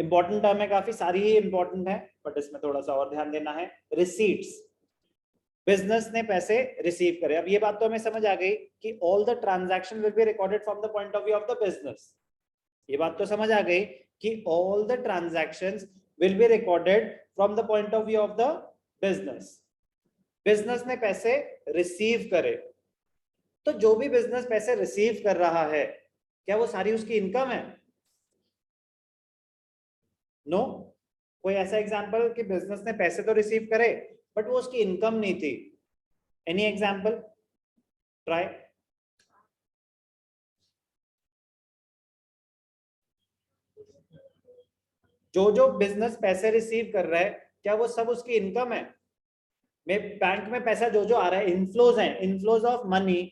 Important term है, काफी सारी ही इंपॉर्टेंट है, बट इसमें थोड़ा सा और ध्यान देना है। रिसीट्स, बिजनेस ने पैसे रिसीव करे। अब ये बात तो हमें समझ आ गई कि all the transaction will be recorded from the point of view of the business. ये बात तो समझ आ गई कि all the transactions will be recorded from the point of view of the business. Business ने पैसे रिसीव करे, तो जो भी बिजनेस पैसे रिसीव कर रहा है, क्या वो सारी उसकी इनकम है? नो। कोई ऐसा एग्जांपल कि बिजनेस ने पैसे तो रिसीव करे बट वो उसकी इनकम नहीं थी? Any example? ट्राई। जो जो बिजनेस पैसे रिसीव कर रहा है, क्या वो सब उसकी इनकम है? बैंक में पैसा जो जो आ रहा है, इनफ्लोज है, इनफ्लोज ऑफ मनी,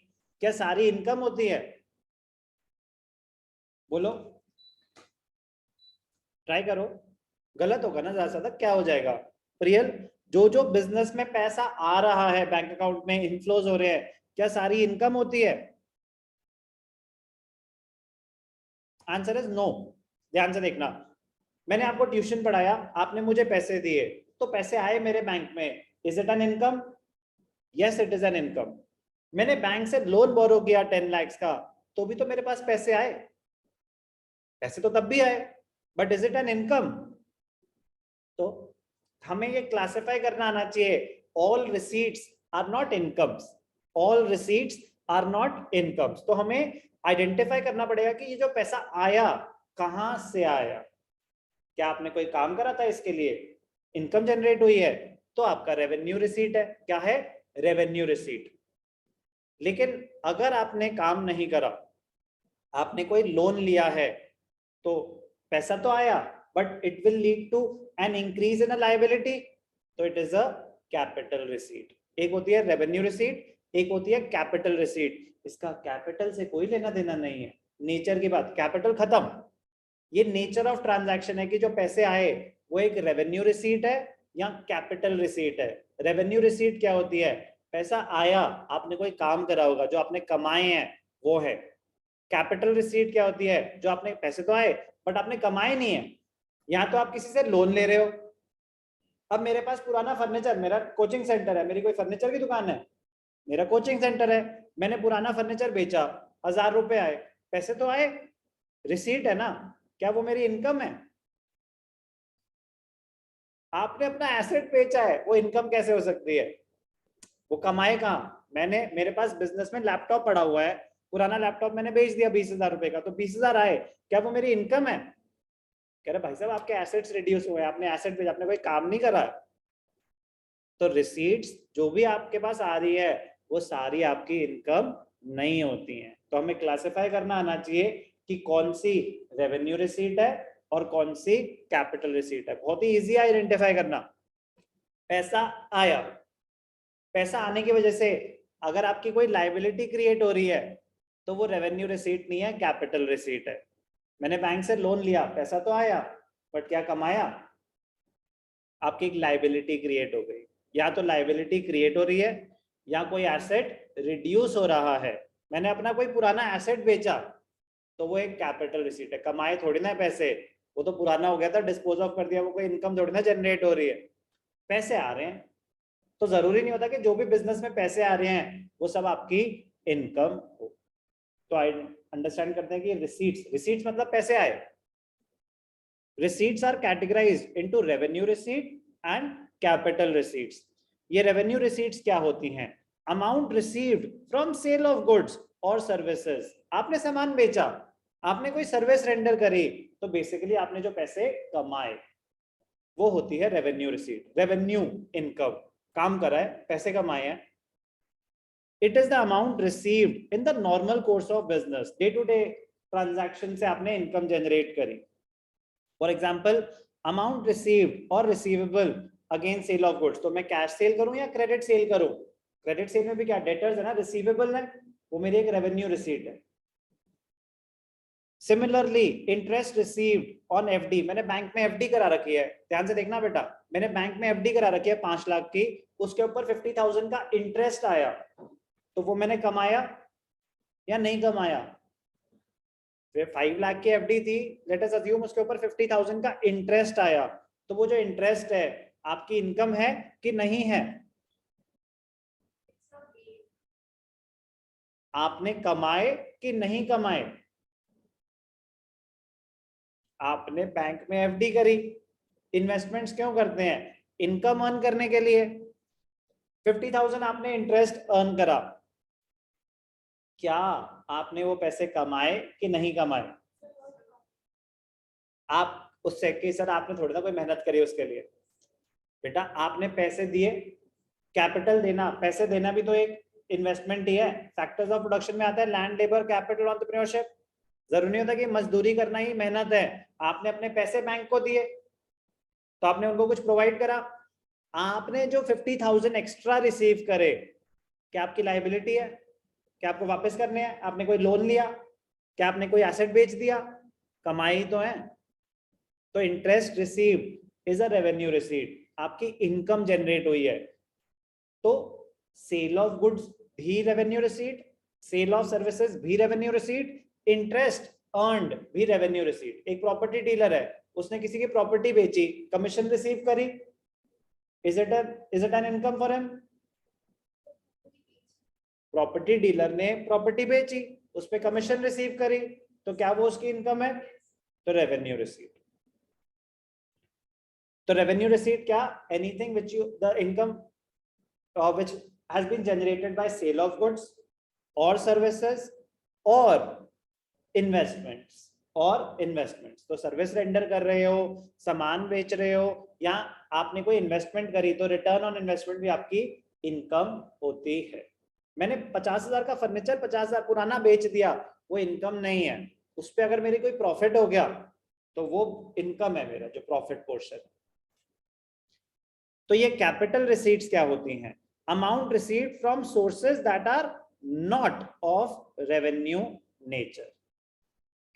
क्या सारी इनकम होती है? बोलो, ट्राई करो। गलत होगा ना ज्यादा, क्या हो जाएगा? प्रियल, जो जो बिजनेस में पैसा आ रहा है, बैंक अकाउंट में इनफ्लोज हो रहे हैं, क्या सारी इनकम होती है? Answer is no. ध्यान से देखना, मैंने आपको ट्यूशन पढ़ाया, आपने मुझे पैसे दिए, तो पैसे आए मेरे बैंक में, is it an income? Yes, it is an income. मैंने बैंक से लोन बोरो किया 10 लाख का, तो भी तो मेरे पास पैसे आए, पैसे तो तब भी आए, but is it an income? तो हमें ये क्लासिफाई करना आना चाहिए, all receipts are not incomes, all receipts are not incomes. तो हमें आइडेंटिफाई करना पड़ेगा कि ये जो पैसा आया कहां से आया। क्या आपने कोई काम करा था इसके लिए, इनकम जनरेट हुई है, तो आपका रेवेन्यू रिसीट है। क्या है? Revenue receipt. लेकिन अगर आपने काम नहीं करा, आपने कोई लोन लिया है, तो पैसा तो आया but it will lead to an increase in a liability, तो it is a capital receipt. एक होती है रेवेन्यू रिसीट, एक होती है कैपिटल रिसीट। इसका कैपिटल से कोई लेना देना नहीं है, नेचर की बात, कैपिटल खत्म। ये नेचर ऑफ ट्रांजैक्शन है कि जो पैसे आए वो एक रेवेन्यू रिसीट है या कैपिटल रिसीट है। रेवेन्यू रिसीट क्या होती है? पैसा आया, आपने कोई काम करा होगा, जो आपने कमाए हैं वो है। कैपिटल रिसीट क्या होती है? जो आपने पैसे तो आए बट आपने कमाए नहीं है, यहाँ तो आप किसी से लोन ले रहे हो। अब मेरे पास पुराना फर्नीचर, मेरा कोचिंग सेंटर है, मेरी कोई फर्नीचर की दुकान है, मेरा कोचिंग सेंटर है, मैंने पुराना फर्नीचर बेचा, 1000 रुपए आए, पैसे तो आए, रिसीट है ना, क्या वो मेरी इनकम है? आपने अपना एसेट बेचा है, वो इनकम कैसे हो सकती है? वो कमाए कहाँ? मैंने, मेरे पास बिजनेस में लैपटॉप पड़ा हुआ है, पुराना लैपटॉप मैंने बेच दिया 20,000 रुपए का, तो 20,000 आए, क्या वो मेरी इनकम है? कह रहे भाई साहब आपके एसेट्स रिड्यूस हुए, आपने एसेट बेचा, आपने कोई काम नहीं करा। तो रिसीट्स जो भी आपके पास आ रही है वो सारी आपकी इनकम नहीं होती है। तो हमें क्लासिफाई करना आना चाहिए कि कौन सी रेवेन्यू रिसीट है और कौन सी कैपिटल रिसीट है। बहुत ही इजी आइडेंटिफाई करना। पैसा आया, पैसा आने की वजह से अगर आपकी कोई लाइबिलिटी क्रिएट हो रही है तो वो रेवेन्यू रिसीट नहीं है, कैपिटल रिसीट है। मैंने बैंक से लोन लिया, पैसा तो आया बट क्या कमाया? आपकी एक लाइबिलिटी क्रिएट हो गई। या तो लाइबिलिटी क्रिएट हो रही है या कोई एसेट रिड्यूस हो रहा है। मैंने अपना कोई पुराना एसेट बेचा तो वो एक कैपिटल रिसीट है, कमाए थोड़ी ना पैसे, वो तो पुराना हो गया था, डिस्पोज ऑफ कर दिया, वो कोई इनकम थोड़ी ना जनरेट हो रही है। पैसे आ रहे हैं, तो जरूरी नहीं होता कि जो भी बिजनेस में पैसे आ रहे हैं वो सब आपकी इनकम हो। तो आई अंडरस्टैंड करते हैं कि रिसीट्स, रिसीट्स मतलब पैसे आए। Receipts are categorized into revenue receipt and capital receipts. ये revenue receipts क्या होती हैं? Amount received from sale of goods or services. आपने सामान बेचा, आपने कोई सर्विस रेंडर करी, तो बेसिकली आपने जो पैसे कमाए वो होती है रेवेन्यू रिसीट। रेवेन्यू इनकम, काम करा है, पैसे कमाए हैं। It is the amount received in the normal course of business, day to day transaction से आपने इनकम जनरेट करी। फॉर एग्जाम्पल, अमाउंट रिसीव्ड और receivable against sale of goods, तो मैं कैश सेल करूं या क्रेडिट सेल करूं? क्रेडिट सेल में भी क्या डेटर्स है ना, रिसीवेबल है, वो मेरी एक रेवेन्यू रिसीट है। Similarly interest received on FD, मैंने बैंक में एफडी करा रखी है, ध्यान से देखना बेटा, मैंने बैंक में एफडी करा रखी है 5 लाख की, उसके ऊपर 50,000 का इंटरेस्ट आया, तो वो मैंने कमाया या नहीं कमाया? फिर 5 लाख की एफडी थी, लेट अस अज्यूम उसके ऊपर 50,000 का इंटरेस्ट आया, तो वो जो इंटरेस्ट है आपकी इनकम है कि नहीं है? आपने कमाए कि नहीं कमाए? आपने बैंक में एफडी करी, इन्वेस्टमेंट्स क्यों करते हैं? इनकम अर्न करने के लिए। 50,000 आपने इंटरेस्ट अर्न करा, क्या आपने वो पैसे कमाए कि नहीं कमाए? आप उससे कि सर आपने थोड़ी ना कोई मेहनत करी उसके लिए, बेटा आपने पैसे दिए। कैपिटल देना, पैसे देना भी तो एक इन्वेस्टमेंट ही है। फैक्टर्स ऑफ प्रोडक्शन में आता है लैंड, लेबर, कैपिटल, एंटरप्रेन्योरशिप। जरूरी नहीं होता कि मजदूरी करना ही मेहनत है। आपने अपने पैसे बैंक को दिए तो आपने उनको कुछ प्रोवाइड करा। आपने जो 50,000 एक्स्ट्रा रिसीव करे, क्या आपकी लायबिलिटी है? क्या आपको वापस करने हैं? आपने कोई लोन लिया? क्या आपने कोई एसेट बेच दिया? कमाई तो है। तो interest received is a revenue receipt, आपकी इनकम जनरेट हुई है। तो सेल ऑफ गुड्स भी revenue receipt, sale of services भी रेवेन्यू रिसीट, इंटरेस्ट अर्न्ड भी रेवेन्यू रिसीट। एक प्रॉपर्टी डीलर है, उसने किसी की प्रॉपर्टी बेची, कमीशन रिसीव करी, is it an income for him? Property dealer ने प्रॉपर्टी बेची, उस पर कमीशन रिसीव करी, तो क्या वो उसकी इनकम है? तो रेवेन्यू रिसीट। तो रेवेन्यू रिसीट क्या? Anything which you the income which has been generated by sale of goods or services or investments तो सर्विस रेंडर कर रहे हो, सामान बेच रहे हो, या आपने कोई इन्वेस्टमेंट करी, तो रिटर्न ऑन इन्वेस्टमेंट भी आपकी इनकम होती है। मैंने 50,000 का फर्नीचर 50,000 पुराना बेच दिया, वो इनकम नहीं है। उस पर अगर मेरी कोई प्रॉफिट हो गया तो वो इनकम है मेरा, जो प्रॉफिट पोर्शन। तो ये कैपिटल रिसीट्स क्या होती हैं? Amount received from sources that are not of revenue nature.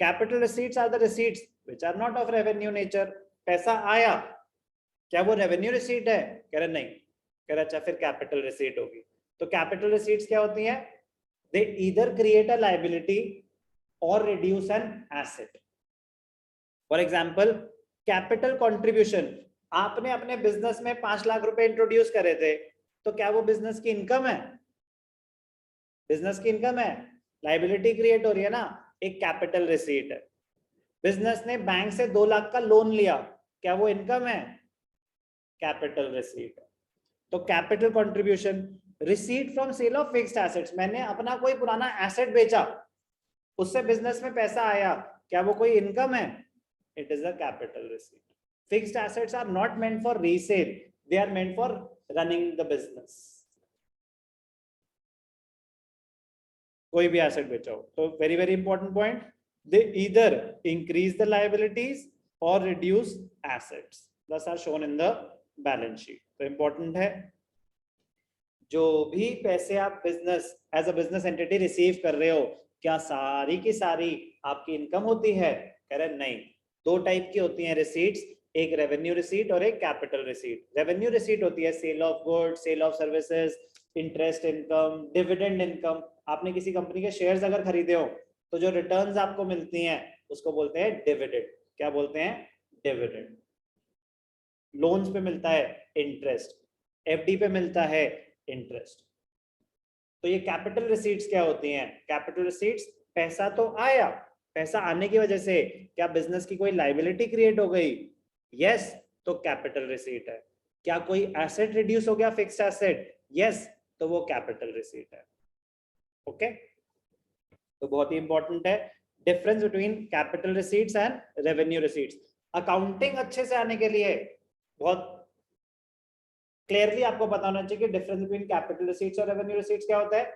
Capital receipts are the receipts which are not of revenue nature. पैसा आया, क्या वो रेवेन्यू रिसीट है? कह रहे नहीं। कह रहे अच्छा फिर कैपिटल रिसीट होगी। तो कैपिटल रिसीट्स क्या होती हैं? They either create a liability और reduce an asset. For example capital contribution, आपने अपने बिजनेस में 5 लाख रुपए इंट्रोड्यूस करे थे, तो क्या वो बिजनेस की इनकम है? बिजनेस की इनकम है। लायबिलिटी क्रिएट हो रही है ना, एक कैपिटल रिसीट है। बिजनेस ने बैंक से 2 लाख का लोन लिया, क्या वो इनकम है? कैपिटल रिसीट है। तो capital contribution. Receipt from sale of fixed assets, मैंने अपना कोई पुराना एसेट बेचा, उससे बिजनेस में पैसा आया, क्या वो कोई इनकम है? It is a capital receipt. Fixed assets are not meant for resale, they are meant for running the business. कोई भी एसेट बेचो तो very very important point, they either increase the liabilities और reduce assets, these are shown in the balance sheet. तो important है, जो भी पैसे आप business as a business entity receive कर रहे हो, क्या सारी की सारी आपकी इनकम होती है? कह रहे नहीं, दो टाइप की होती हैं रिसीट्स, एक रेवेन्यू रिसीट और एक कैपिटल रिसीट। रेवेन्यू रिसीट होती है sale of goods, sale of services, interest income, dividend income. आपने किसी कंपनी के शेयर्स अगर खरीदे हो तो जो रिटर्न्स आपको मिलती हैं उसको बोलते हैं डिविडेंड। क्या बोलते हैं? डिविडेंड। लोन्स पे मिलता है इंटरेस्ट, एफडी पे मिलता है इंटरेस्ट। तो ये कैपिटल रिसीट्स क्या होती हैं? कैपिटल रिसीट्स, पैसा तो आया, पैसा आने की वजह से क्या बिजनेस की कोई लायबिलिटी क्रिएट हो गई? यस, तो कैपिटल रिसीट है। क्या कोई एसेट रिड्यूस हो गया, फिक्स्ड एसेट? यस, तो वो कैपिटल रिसीट है। ओके, तो बहुत ही इंपॉर्टेंट है difference between capital receipts and revenue receipts. Accounting अच्छे से आने के लिए बहुत क्लियरली आपको पता होना चाहिए कि डिफरेंस बिटवीन कैपिटल रिसीट्स और रेवेन्यू रिसीट्स क्या होता है।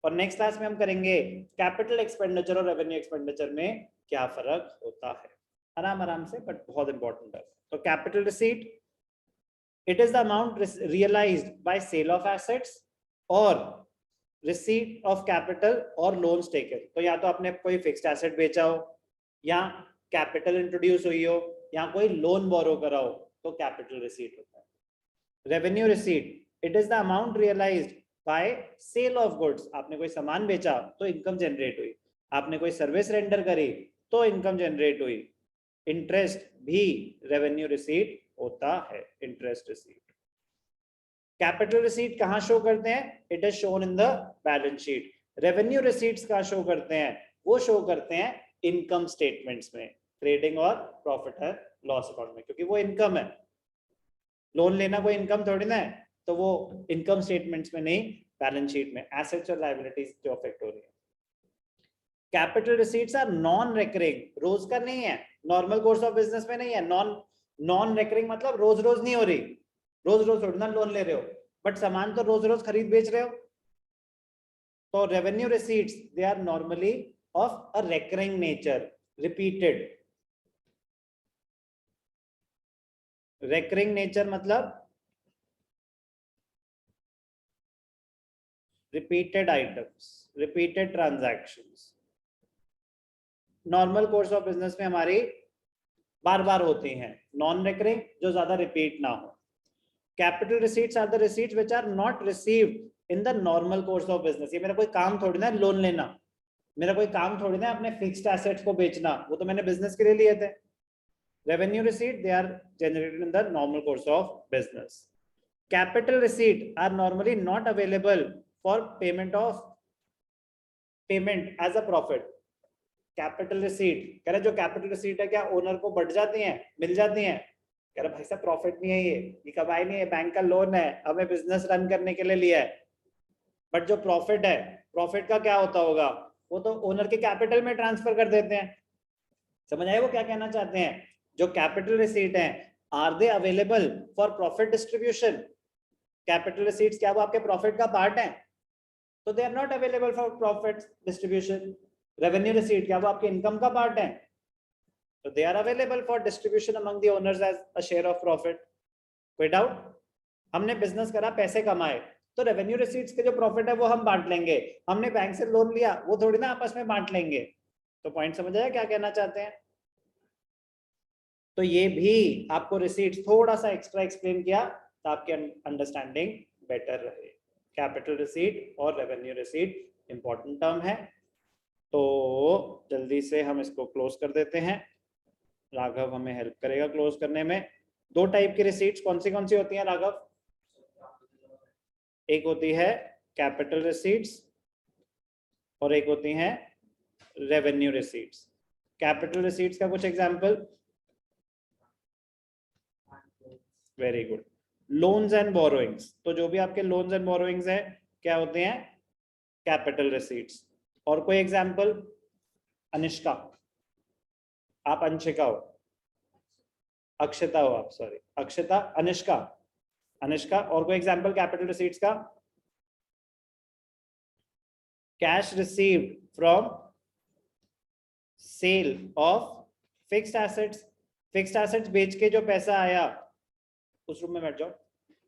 और नेक्स्ट क्लास में हम करेंगे कैपिटल एक्सपेंडिचर और रेवेन्यू एक्सपेंडिचर में क्या फर्क होता है, आराम आराम से, बट बहुत इंपॉर्टेंट है। तो capital receipt, it is the amount realised by sale of assets और रिसीट ऑफ कैपिटल और लोन्स टेकन। तो या तो आपने कोई फिक्स्ड एसेट बेचा हो, या कैपिटल इंट्रोड्यूस हुई हो, या कोई लोन बोरो करा हो, तो कैपिटल रिसीट होता है। Revenue receipt, it is the amount realised by sale of goods, आपने कोई सामान बेचा तो इनकम जनरेट हुई, आपने कोई सर्विस रेंडर करी तो इनकम जनरेट हुई। इंटरेस्ट भी रेवेन्यू रिसीट होता है, इंटरेस्ट रिसीट। कैपिटल रिसीट कहां शो करते हैं? It is shown in the balance sheet. Revenue receipts कहां शो करते हैं? वो शो करते हैं इनकम स्टेटमेंट्स में, ट्रेडिंग और प्रॉफिट एंड लॉस अकाउंट में, क्योंकि वो इनकम है। लोन लेना कोई इनकम थोड़ी ना है, तो वो इनकम स्टेटमेंट्स में नहीं, बैलेंस शीट में एसेट्स और लायबिलिटीज जो अफेक्ट हो रही है। Capital receipts are non recurring, रोज का नहीं है, नॉर्मल कोर्स ऑफ बिजनेस में नहीं है। नॉन रेकरिंग मतलब रोज रोज नहीं हो रही, रोज रोज थोड़ी ना लोन ले रहे हो, बट सामान तो रोज रोज खरीद बेच रहे हो। तो revenue receipts they are normally of a recurring nature, repeated. Recurring nature मतलब repeated items, repeated transactions. Normal course of business में हमारी बार बार होती हैं, नॉन रेकरिंग जो ज्यादा रिपीट ना हो। Capital receipts are the receipts which are not received in the normal course of business. ये मेरा कोई काम थोड़ी ना लोन लेना, मेरा कोई काम थोड़ी ना अपने फिक्स्ड एसेट्स को बेचना, वो तो मैंने बिजनेस के लिए लिए थे। Revenue receipt they are generated in the normal course of business. Capital receipt are normally not available for payment as a profit. Capital receipt कह रहे जो कैपिटल रिसीट है क्या ओनर को बढ़ जाती है, मिल जाती है? कह रहे भाई साहब प्रॉफिट नहीं है, ये कमाई नहीं है, बैंक का लोन है, हमें बिजनेस रन करने के लिए लिया है। बट जो प्रॉफिट है, प्रॉफिट का क्या होता होगा? वो तो ओनर के कैपिटल में ट्रांसफर कर देते हैं। समझ आए वो क्या कहना चाहते हैं? जो कैपिटल रिसीट है, are they available for profit distribution? Capital receipts क्या वो आपके प्रॉफिट का पार्ट है? तो they are not available for profit distribution. Revenue receipt क्या वो आपके इनकम का पार्ट है? तो they are available for distribution among the owners as a share of profit. कोई डाउट? हमने बिजनेस करा, पैसे कमाए, तो रेवेन्यू रिसीट्स के जो प्रॉफिट है वो हम बांट लेंगे। हमने बैंक से लोन लिया, वो थोड़ी ना आपस में बांट लेंगे। तो पॉइंट समझ आया क्या कहना चाहते हैं? तो ये भी आपको रिसीट्स थोड़ा सा एक्स्ट्रा एक्सप्लेन किया तो आपकी अंडरस्टैंडिंग बेटर रहे। कैपिटल रिसीट और रेवेन्यू रिसीट इंपॉर्टेंट टर्म है। तो जल्दी से हम इसको क्लोज कर देते हैं, राघव हमें हेल्प करेगा क्लोज करने में। दो टाइप की रिसीट्स कौन सी होती हैं राघव? एक होती है कैपिटल रिसीट्स और एक होती हैं रेवेन्यू रिसीट्स। कैपिटल रिसीट्स का कुछ example? Very good. Loans and borrowings, तो जो भी आपके लोन्स एंड बोरोइंग्स है क्या होते हैं? Capital receipts. और कोई एग्जांपल? अनिष्का, आप अंशिका हो, अक्षता हो आप, सॉरी अक्षता, अनिष्का, अनिष्का। और कोई एग्जांपल कैपिटल रिसीट्स का? Cash received from sale of fixed assets. Fixed assets बेच के जो पैसा आया, उस रूम में बैठ जाओ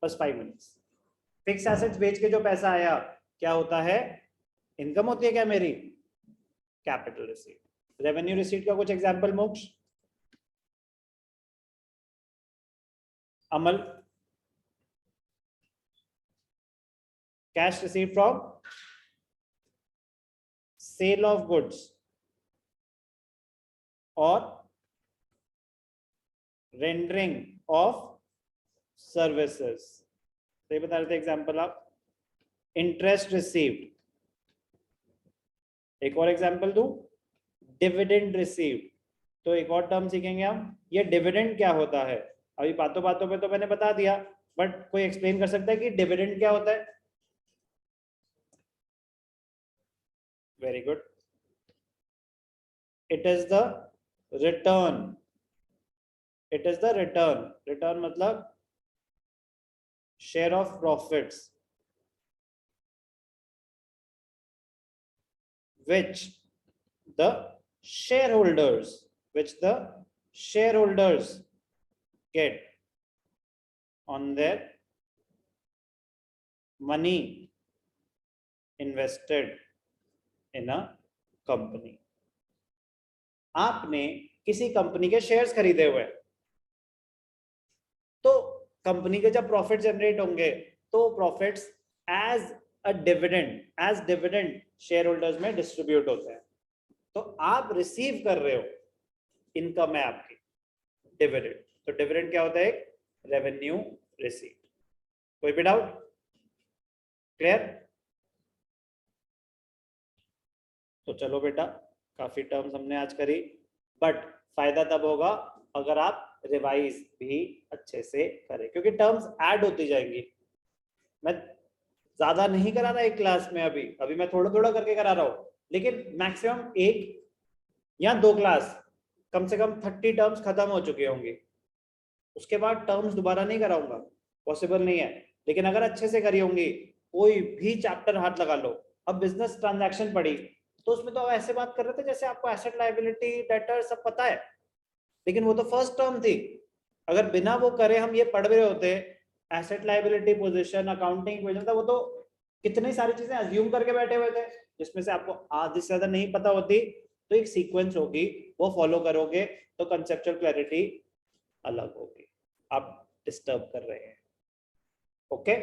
बस 5 मिनट्स। फिक्स्ड एसेट्स बेच के जो पैसा आया क्या होता है? इनकम होती है क्या मेरी? Capital receipt. रेवेन्यू रिसीट का कुछ एग्जांपल मोक्ष? अमल? Cash receive from sale of goods और रेंडरिंग ऑफ सर्विसेज। तो ये बता रहे थे एग्जांपल आप। इंटरेस्ट रिसीव्ड, एक और एग्जांपल दूं, डिविडेंड रिसीव्ड। तो एक और टर्म सीखेंगे हम, ये डिविडेंड क्या होता है? अभी बातों बातों पे तो मैंने बता दिया, बट कोई एक्सप्लेन कर सकता है कि डिविडेंड क्या होता है? Very good. It is the return, it is the return, return मतलब share of profits which the shareholders get on their money invested in a company। आपने किसी कंपनी के शेयर्स खरीदे हुए, तो कंपनी के जब प्रॉफिट जनरेट होंगे तो profits as dividend share holders में डिस्ट्रीब्यूट होते हैं। तो आप रिसीव कर रहे हो, इनकम है आपकी डिविडेंड। तो डिविडेंड क्या होता है? Revenue receipt. कोई भी डाउट? क्लियर? तो चलो बेटा, काफी टर्म्स हमने आज करी, बट फायदा तब होगा अगर आप रिवाइज भी अच्छे से करें, क्योंकि टर्म्स ऐड होती जाएंगी। मैं ज्यादा नहीं करा रहा एक क्लास में, अभी मैं थोड़ा थोड़ा करके करा रहा हूं, लेकिन मैक्सिमम एक या दो क्लास, कम से कम 30 टर्म्स खत्म हो चुके होंगे। उसके बाद टर्म्स दोबारा नहीं कराऊंगा, पॉसिबल नहीं है। लेकिन अगर अच्छे से करी होंगी, कोई भी चैप्टर हाथ लगा लो। अब बिजनेस ट्रांजैक्शन पढ़ी तो उसमें तो ऐसे बात कर रहे थे जैसे आपको एसेट लायबिलिटी डेटर सब पता है, लेकिन वो तो फर्स्ट टर्म थी। अगर बिना वो करे हम ये पढ़ रहे होते, asset liability position, accounting position था, वो तो कितनी सारी चीजें अज्यूम करके बैठे हुए थे जिसमें से आपको आधी से ज्यादा नहीं पता होती। तो एक सीक्वेंस होगी, वो फॉलो करोगे तो कंसेप्चुअल क्लैरिटी अलग होगी। आप डिस्टर्ब कर रहे हैं। ओके